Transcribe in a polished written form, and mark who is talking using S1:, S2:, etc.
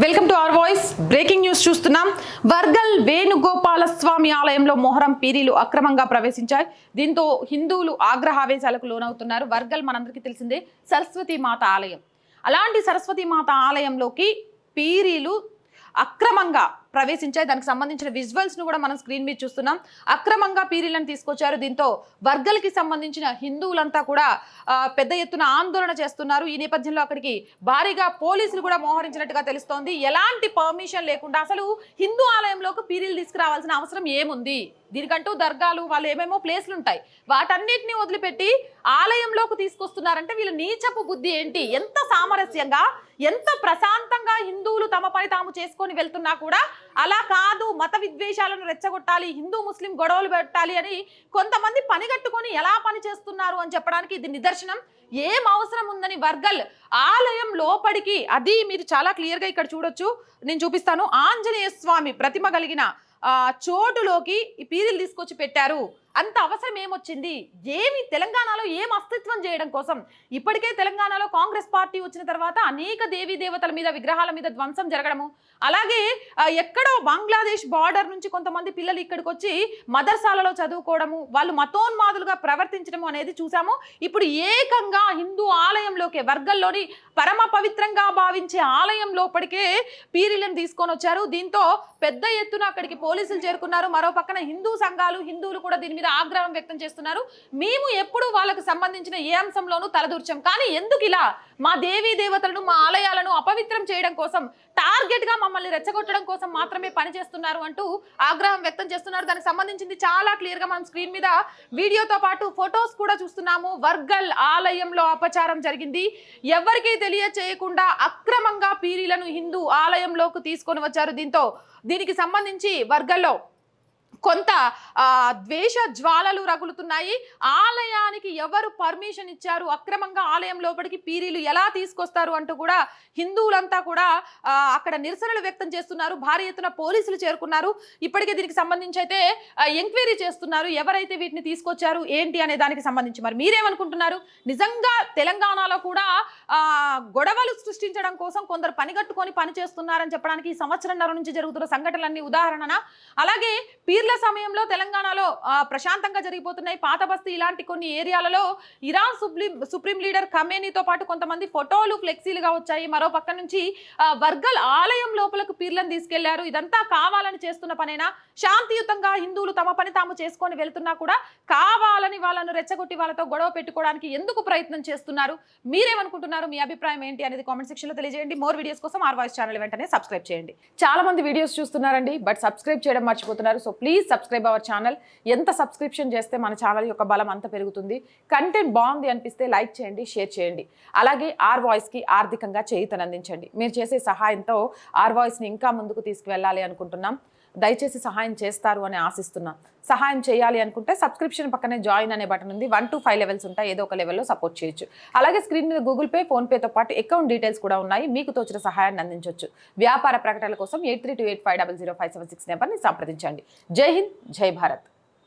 S1: Welcome to our voice. Breaking news చూస్తున్నాం. వర్గల్ వేణుగోపాల స్వామి ఆలయంలో మొహరం పీరీలు అక్రమంగా ప్రవేశించాయి. దీంతో హిందువులు ఆగ్రహావేశాలకు లోనవుతున్నారు. వర్గల్ మనందరికీ తెలిసిందే సరస్వతి మాత ఆలయం. అలాంటి సరస్వతి మాత ఆలయంలోకి పీరీలు అక్రమంగా ప్రవేశించాయి. దానికి సంబంధించిన విజువల్స్ ను కూడా మనం స్క్రీన్ మీద చూస్తున్నాం. అక్రమంగా పీరీలను తీసుకొచ్చారు. దీంతో వర్గల్కి సంబంధించిన హిందువులంతా కూడా పెద్ద ఎత్తున ఆందోళన చేస్తున్నారు. ఈ నేపథ్యంలో అక్కడికి భారీగా పోలీసులు కూడా మోహరించినట్టుగా తెలుస్తోంది. ఎలాంటి పర్మిషన్ లేకుండా అసలు హిందూ ఆలయంలోకి పీరీలు తీసుకురావాల్సిన అవసరం ఏముంది? దీనికంటూ దర్గాలు వాళ్ళు ఏమేమో ప్లేస్లు ఉంటాయి, వాటన్నిటిని వదిలిపెట్టి ఆలయంలోకి తీసుకొస్తున్నారంటే వీళ్ళు నీచపు బుద్ధి ఏంటి? ఎంత సామరస్యంగా, ఎంత ప్రశాంతంగా హిందువులు తమ పని తాము చేసుకొని వెళ్తున్నా కూడా అలా కాదు, మత విద్వేషాలను రెచ్చగొట్టాలి, హిందూ ముస్లిం గొడవలు పెట్టాలి అని కొంతమంది పనిగట్టుకొని ఎలా పని చేస్తున్నారు అని చెప్పడానికి ఇది నిదర్శనం. ఏం అవసరం ఉందని వర్గల్ ఆలయం లోపలికి, అది మీరు చాలా క్లియర్గా ఇక్కడ చూడొచ్చు, నేను చూపిస్తాను. ఆంజనేయ స్వామి ప్రతిమ కలిగిన చోటులోకి ఈ పీరీలు తీసుకొచ్చి పెట్టారు. అంత అవసరం ఏమొచ్చింది? ఏమి తెలంగాణలో ఏం అస్తిత్వం చేయడం కోసం? ఇప్పటికే తెలంగాణలో కాంగ్రెస్ పార్టీ వచ్చిన తర్వాత అనేక దేవీ దేవతల మీద, విగ్రహాల మీద ధ్వంసం జరగడము, అలాగే ఎక్కడో బంగ్లాదేశ్ బార్డర్ నుంచి కొంతమంది పిల్లలు ఇక్కడికి వచ్చి మదర్సాలలో చదువుకోవడము, వాళ్ళు మతోన్మాదులుగా ప్రవర్తించడము అనేది చూసాము. ఇప్పుడు ఏకంగా హిందూ ఆలయంలోకే, వర్గల్లోని పరమ పవిత్రంగా భావించే ఆలయం లోపలికే పీరీలను తీసుకొని వచ్చారు. దీంతో పెద్ద ఎత్తున అక్కడికి పోలీసులు చేరుకున్నారు. మరో పక్కన హిందూ సంఘాలు, హిందువులు కూడా దీని మీద ఆగ్రహం వ్యక్తం చేస్తున్నారు. మేము ఎప్పుడు వాళ్ళకు సంబంధించిన ఏ అంశంలోనూ తలదూర్చాం, కానీ ఎందుకు ఇలా మా దేవీ దేవతలను, మా ఆలయాలను అపవిత్రం చేయడం కోసం, టార్గెట్ గా మమ్మల్ని రెచ్చగొట్టడం కోసం మాత్రమే పనిచేస్తున్నారు అంటూ ఆగ్రహం వ్యక్తం చేస్తున్నారు. దానికి సంబంధించింది చాలా క్లియర్ గా మనం స్క్రీన్ మీద వీడియోతో పాటు ఫొటోస్ కూడా చూస్తున్నాము. వర్గల్ ఆలయంలో అపచారం జరిగింది. ఎవరికీ తెలియచేయకుండా అక్రమంగా పీరీలను హిందూ ఆలయంలోకి తీసుకొని వచ్చారు. దీనికి సంబంధించి వర్గల్లో కొంత ద్వేష జ్వాలలు రగులుతున్నాయి. ఆలయానికి ఎవరు పర్మిషన్ ఇచ్చారు? అక్రమంగా ఆలయం లోపలికి పీరీలు ఎలా తీసుకొస్తారు అంటూ కూడా హిందువులంతా కూడా అక్కడ నిరసనలు వ్యక్తం చేస్తున్నారు. భారీ ఎత్తున పోలీసులు చేరుకున్నారు. ఇప్పటికే దీనికి సంబంధించి అయితే ఎంక్వైరీ చేస్తున్నారు, ఎవరైతే వీటిని తీసుకొచ్చారు ఏంటి అనే దానికి సంబంధించి. మరి మీరేమనుకుంటున్నారు? నిజంగా తెలంగాణలో కూడా గొడవలు సృష్టించడం కోసం కొందరు పనిగట్టుకొని పని చేస్తున్నారని చెప్పడానికి ఈ సంవత్సరంన్నర నుంచి జరుగుతున్న సంఘటనలన్నీ ఉదాహరణ. అలాగే పీర్ల సమయంలో తెలంగాణలో ప్రశాంతంగా జరిగిపోతున్నాయి. పాత బస్తీ ఇలాంటి కొన్ని ఏరియాలలో ఇరాన్ సుప్రీం లీడర్ ఖమేనీతో పాటు కొంతమంది ఫోటోలు ఫ్లెక్సీలుగా వచ్చాయి. మరో పక్క నుంచి వర్గల్ ఆలయం లోపలకు పీర్లను తీసుకెళ్లారు. ఇదంతా కావాలని చేస్తున్న పనేనా? శాంతియుతంగా హిందువులు తమ పని తాము చేసుకొని వెళ్తున్నా కూడా కావాలని వాళ్ళను రెచ్చగొట్టి వాళ్ళతో గొడవ పెట్టుకోవడానికి ఎందుకు ప్రయత్నం చేస్తున్నారు? మీరేమనుకుంటున్నారు? మీ అభిప్రాయం ఏంటి అనేది కామెంట్ సెక్షన్ లో తెలియజేయండి. మోర్ వీడియోస్ కోసం ఆర్ వాయిస్ ఛానల్ వెంటనే సబ్స్క్రైబ్ చేయండి. చాలా మంది వీడియోస్ చూస్తున్నారండి, బట్ సబ్స్క్రైబ్ చేయడం మర్చిపోతున్నారు. So please subscribe our channel. ఎంత సబ్స్క్రిప్షన్ చేస్తే మన ఛానల్ యొక్క బలం అంత పెరుగుతుంది. కంటెంట్ బాగుంది అనిపిస్తే లైక్ చేయండి, షేర్ చేయండి. అలాగే ఆర్ వాయిస్కి ఆర్థికంగా చేయూతనందించండి. మీరు చేసే సహాయంతో ఆర్ వాయిస్ని ఇంకా ముందుకు తీసుకువెళ్ళాలి అనుకుంటున్నాం. దయచేసి సహాయం చేస్తారు అని ఆశిస్తున్నాం. సహాయం చేయాలి అనుకుంటే సబ్స్క్రిప్షన్ పక్కనే జాయిన్ అనే బటన్ ఉంది. 1 to 5 లెవెల్స్ ఉంటాయి. ఏదో ఒక లెవెల్లో సపోర్ట్ చేయొచ్చు. అలాగే స్క్రీన్ మీద గూగుల్ పే, ఫోన్పేతో పాటు అకౌంట్ డీటెయిల్స్ కూడా ఉన్నాయి. మీకు తోచిన సహాయాన్ని అందించవచ్చు. వ్యాపార ప్రకటనల కోసం 8328500576 నెంబర్ని సంప్రదించండి. జై హింద్, జై భారత్.